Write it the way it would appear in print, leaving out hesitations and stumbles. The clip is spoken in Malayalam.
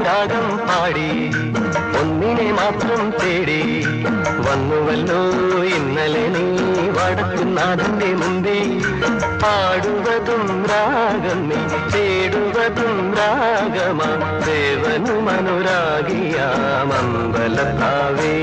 രാഗം പാടി ഒന്നിനെ മാത്രം തേടി വന്നുവല്ലോ ഇന്നലെ നീ വടക്കുന്നാഥന്റെ മുമ്പേ പാടുവതും രാഗം നീ തേടുവതും രാഗമാ ദേവനും അനുരാഗിയാമമ്പലത്താവേ